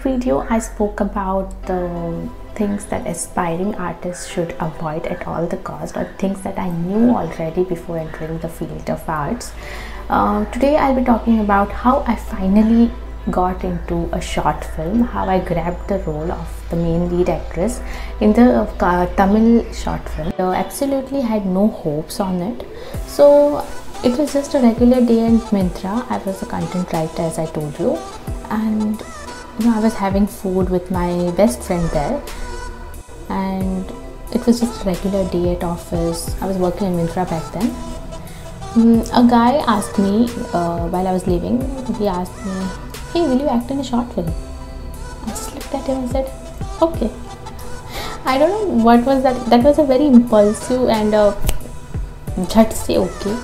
video, I spoke about the things that aspiring artists should avoid at all the cost, or things that I knew already before entering the field of arts. Today I'll be talking about how I finally got into a short film, how I grabbed the role of the main lead actress in the Tamil short film. I absolutely had no hopes on it, so it was just a regular day in Myntra. I was a content writer, as I told you, and I was having food with my best friend there, and it was just a regular day at office. I was working in Myntra back then. A guy asked me while I was leaving, he asked me, "Hey, will you act in a short film?" I just looked at him and said, "Okay." I don't know what was that. That was a very impulsive and just say okay.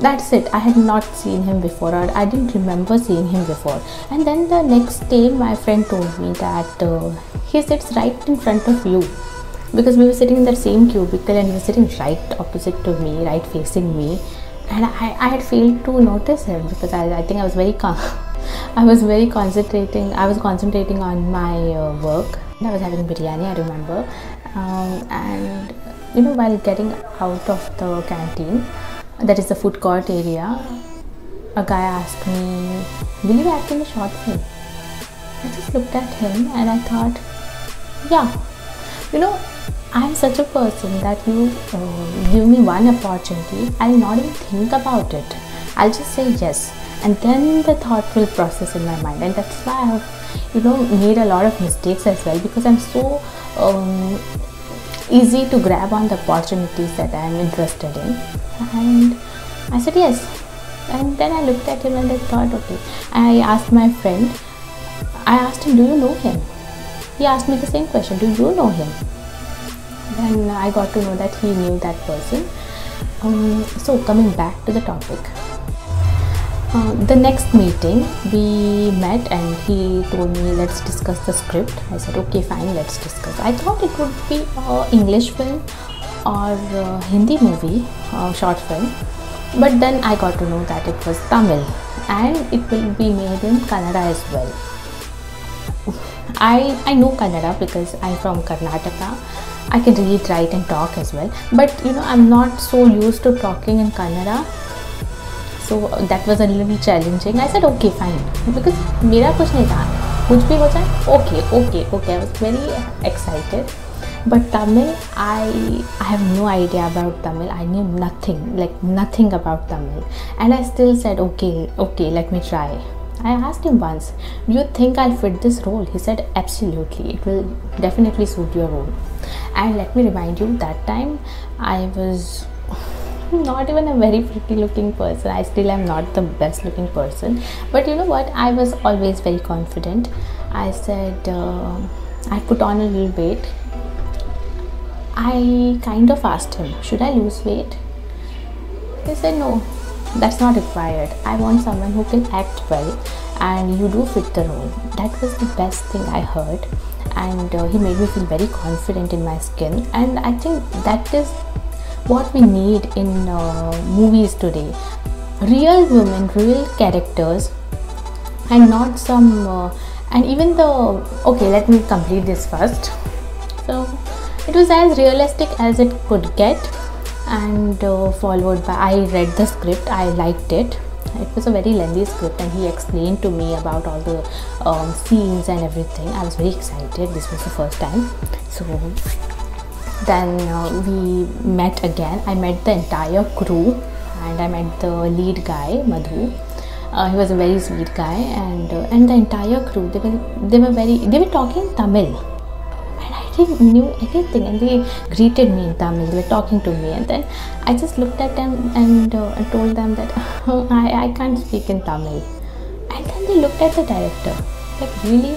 That's it. I had not seen him before, or I didn't remember seeing him before. And then the next day my friend told me that he sits right in front of you, because we were sitting in that same cubicle and he was sitting right opposite to me, right facing me, and I had failed to notice him because I think I was very concentrating. I was concentrating on my work. I was having biryani, I remember, and while getting out of the canteen, that is the food court area, a guy asked me, "Will you act in a short film?" I just looked at him and I thought, yeah, I'm such a person that you give me one opportunity, I'll not even think about it. I'll just say yes, and then the thought will process in my mind, and that's why I have made a lot of mistakes as well, because I'm so easy to grab on the opportunities that I'm interested in. And I said yes, and then I looked at him and I thought, okay. I asked my friend, I asked him, "Do you know him?" He asked me the same question, "Do you know him?" Then I got to know that he knew that person. So coming back to the topic, the next meeting we met and he told me, "Let's discuss the script." I said, "Okay, fine, let's discuss." I thought it would be an English film or Hindi movie, short film, but then I got to know that it was Tamil and it will be made in Kannada as well. I know Kannada because I'm from Karnataka. I can read, write and talk as well, but I'm not so used to talking in Kannada, so that was a little challenging. I said okay, fine, because मेरा कुछ नहीं था, कुछ भी हो जाए, okay. I was very excited. But Tamil, I have no idea about Tamil. I knew nothing about Tamil, and I still said okay, let me try. I asked him once, "Do you think I'll fit this role?" He said, "Absolutely, it will definitely suit your role." And let me remind you, that time I was not even a very pretty looking person. I still am not the best looking person, but you know what, I was always very confident. I said, I put on a little weight. I kind of asked him, "Should I lose weight?" He said, "No, that's not required. I want someone who can act well, and you do fit the role." That was the best thing I heard, and he made me feel very confident in my skin, and I think that is what we need in movies today. Real women, real characters, and not some and even the okay, let me complete this first. So it was as realistic as it could get, and followed by, I read the script, I liked it. It was a very lengthy script and he explained to me about all the scenes and everything. I was very excited. This was the first time. So then we met again. I met the entire crew and I met the lead guy, Madhu. He was a very sweet guy, and the entire crew, they were talking Tamil, and I didn't knew anything, and they greeted me in Tamil. They were talking to me, and then I just looked at them and told them that I can't speak in Tamil. And then they looked at the director like, "Really,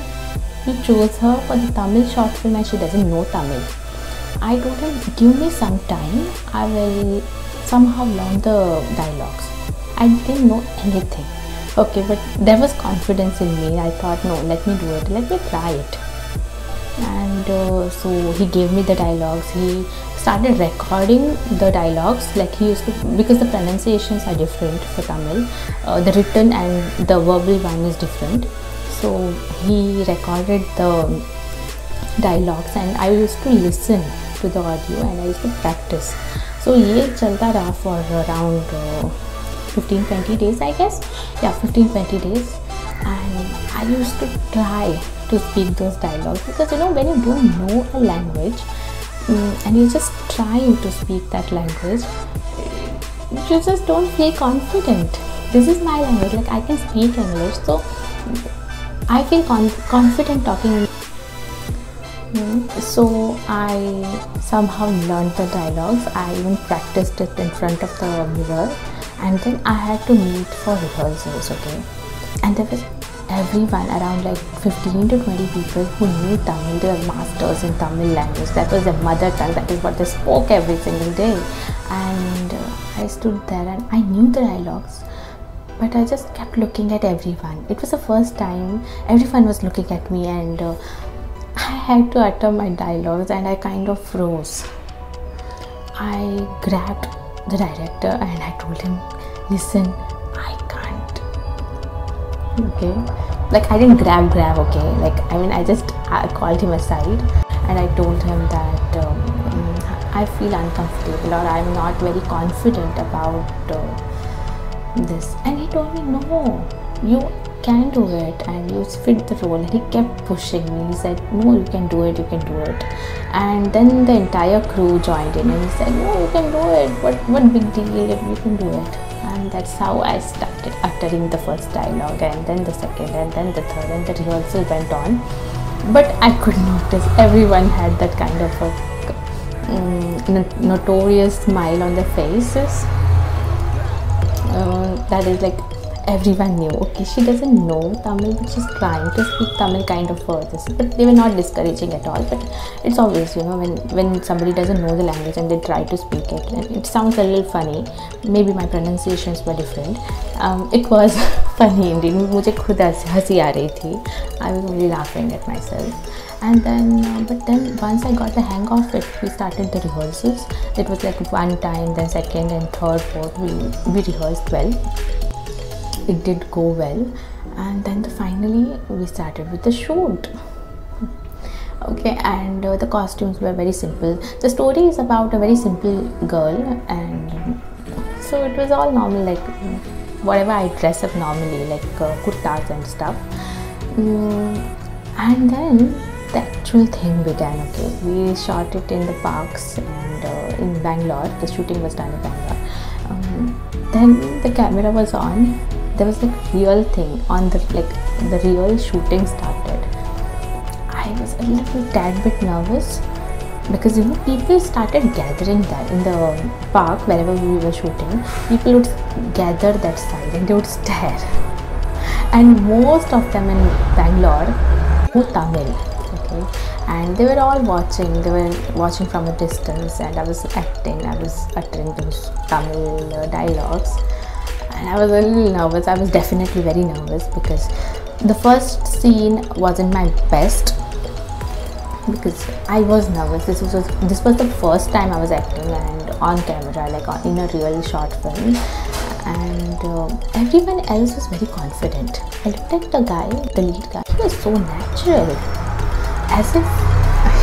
you chose her for the Tamil short film and she doesn't know Tamil?" I told him, "Give me some time, I will somehow learn the dialogues." I didn't know anything. Okay, but there was confidence in me. I thought, no, let me do it, let me try it. And so he gave me the dialogues. He started recording the dialogues, like he used to, because the pronunciations are different for Tamil, the written and the verbal one is different. So he recorded the dialogues and I used to listen to the audio and I used to practice. So ये चलता रहा for around 15-20 days, I guess. Yeah, 15-20 days. And I used to try to speak those dialogues, because you know, when you don't know a language and you just try to speak that language, you just don't feel confident. This is my language, like I can speak English, so I feel confident talking. So I somehow learned the dialogues. I even practiced it in front of the mirror, and then I had to meet for rehearsals, okay? And there was everyone around, like 15 to 20 people who knew Tamil. They were masters in Tamil language. That was their mother tongue. That is what they spoke every single day. And I stood there and I knew the dialogues, but I just kept looking at everyone. It was the first time everyone was looking at me, and I had to utter my dialogues and I kind of froze. I grabbed the director and I told him, listen, I can't. Okay, like I didn't grab, okay? Like, I mean, I called him aside and I told him that I feel uncomfortable, or I'm not very confident about this. And he told me, no, you can do it and you fit the role. And he kept pushing me. He said, no, you can do it, you can do it. And then the entire crew joined in and he said, no, you can do it, what big deal if you can do it. And that's how I started uttering the first dialogue, and then the second, and then the third, and the rehearsal went on. But I could notice everyone had that kind of a notorious smile on their faces. That is like, everyone knew, okay, she doesn't know Tamil, but she's trying to speak Tamil kind of this. But they were not discouraging at all. But it's always, you know, when somebody doesn't know the language and they try to speak it, and it sounds a little funny. Maybe my pronunciations were different. It was funny indeed. मुझे खुद हंसी आ रही थी. I was really laughing at myself. And then, but then once I got the hang of it, we started the rehearsals. It was like one time, then second and third, fourth, we rehearsed well. It did go well, and then finally we started with the shoot. Okay, and the costumes were very simple. The story is about a very simple girl, and so it was all normal, like whatever I dress up normally, like kurtas and stuff. And then the actual thing began. Okay, we shot it in the parks and in Bangalore. The shooting was done in Bangalore. Then the camera was on. There was like real thing on the real shooting started. I was a little tad bit nervous because, you know, people started gathering that in the park wherever we were shooting. People would gather that side and they would stare. And most of them in Bangalore were Tamil, okay, and they were all watching. They were watching from a distance, and I was acting. I was uttering those Tamil dialogues. And I was a little nervous. I was definitely very nervous because the first scene wasn't my best, because I was nervous. This was the first time I was acting and on camera, like in a real short film. And everyone else was very confident. I looked at the guy, the lead guy. He was so natural, as if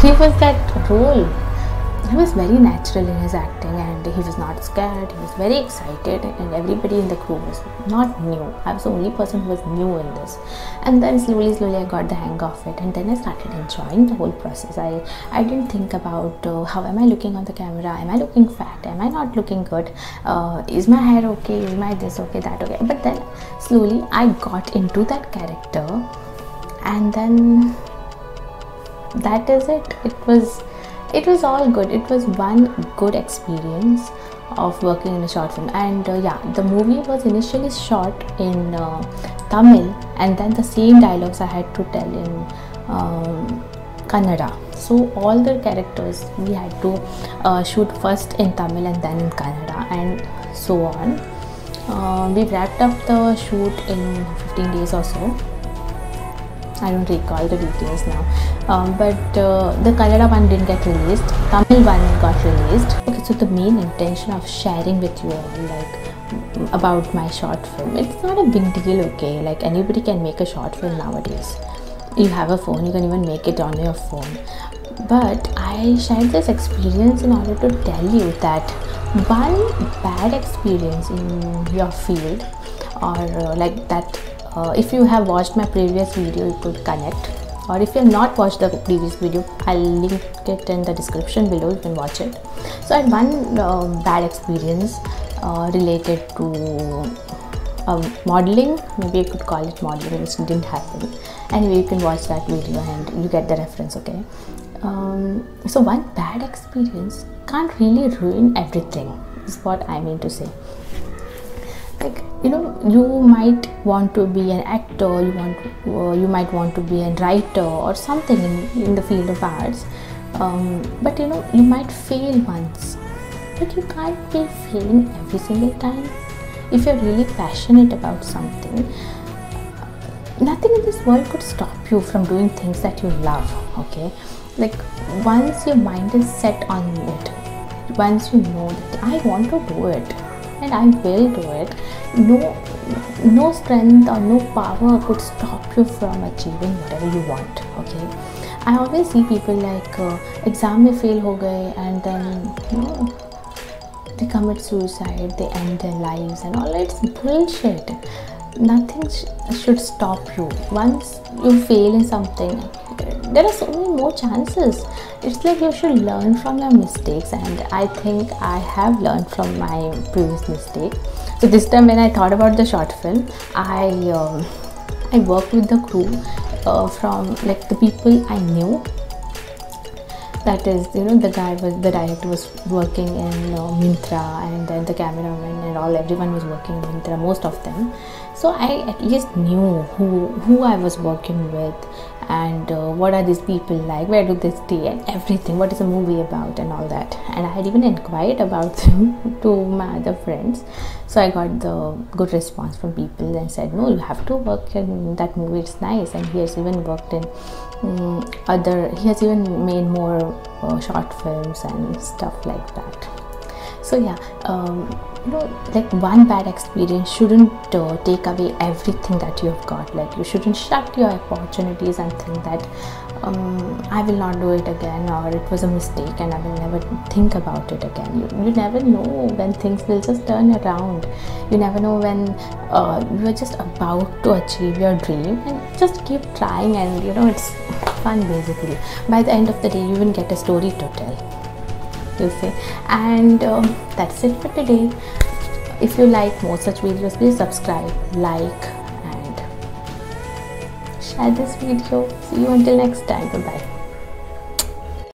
he was that role. He was very natural in his acting, and he was not scared. He was very excited, and everybody in the crew was not new. I was the only person who was new in this. And then slowly I got the hang of it, and then I started enjoying the whole process. I didn't think about how am I looking on the camera, am I looking fat, am I not looking good, is my hair okay, is my this okay, that okay. But then slowly I got into that character, and then that is it. It was all good. It was one good experience of working in a short film. And yeah, the movie was initially shot in Tamil, and then the same dialogues I had to tell in Kannada. So all the characters we had to shoot first in Tamil and then in Kannada, and so on. We wrapped up the shoot in 15 days or so. I don't recall the details now. But the Kannada one didn't get released. Tamil one got released. Okay, so the main intention of sharing with you all, like, about my short film, it's not a big deal, okay? Like, anybody can make a short film nowadays. You have a phone, you can even make it on your phone. But I shared this experience in order to tell you that one bad experience in your field, or like that, if you have watched my previous video, you could connect. Or if you have not watched the previous video, I'll link it in the description below, you can watch it. So I had one bad experience related to modeling, maybe you could call it modeling, which didn't happen. Anyway, you can watch that video and you get the reference, okay? So one bad experience can't really ruin everything, is what I mean to say. Like, you know, you might want to be an actor, you might want to be a writer or something in the field of arts, but you know, you might fail once, but you can't be failing every single time. If you're really passionate about something, nothing in this world could stop you from doing things that you love, okay? Like, once your mind is set on it, once you know that I want to do it and I will do it, no strength or no power could stop you from achieving whatever you want, okay? I always see people like exam mein fail ho gaye, and then, you know, they commit suicide, they end their lives and all. It's bullshit. Nothing should stop you. Once you fail in something, there are so many more chances. It's like you should learn from your mistakes, and I think I have learned from my previous mistake. So this time when I thought about the short film, I worked with the crew from like the people I knew. That is, you know, the director was working in Myntra, and then the cameraman and everyone was working in Myntra, most of them. So I at least knew who I was working with, and what are these people like, where do they stay, and everything, what is the movie about and all that. And I had even inquired about them to my other friends. So I got the good response from people and said, no, you have to work in that movie, it's nice. And he has even worked in he has even made more short films and stuff like that. So yeah, you know, like, one bad experience shouldn't take away everything that you have got. Like, you shouldn't shut your opportunities and think that I will not do it again, or it was a mistake and I will never think about it again. You never know when things will just turn around. You never know when you are just about to achieve your dream, and just keep trying, and you know, it's fun basically. By the end of the day, you will get a story to tell, you see. And that's it for today. If you like more such videos, please subscribe, like, and share this video. See you until next time. Bye bye.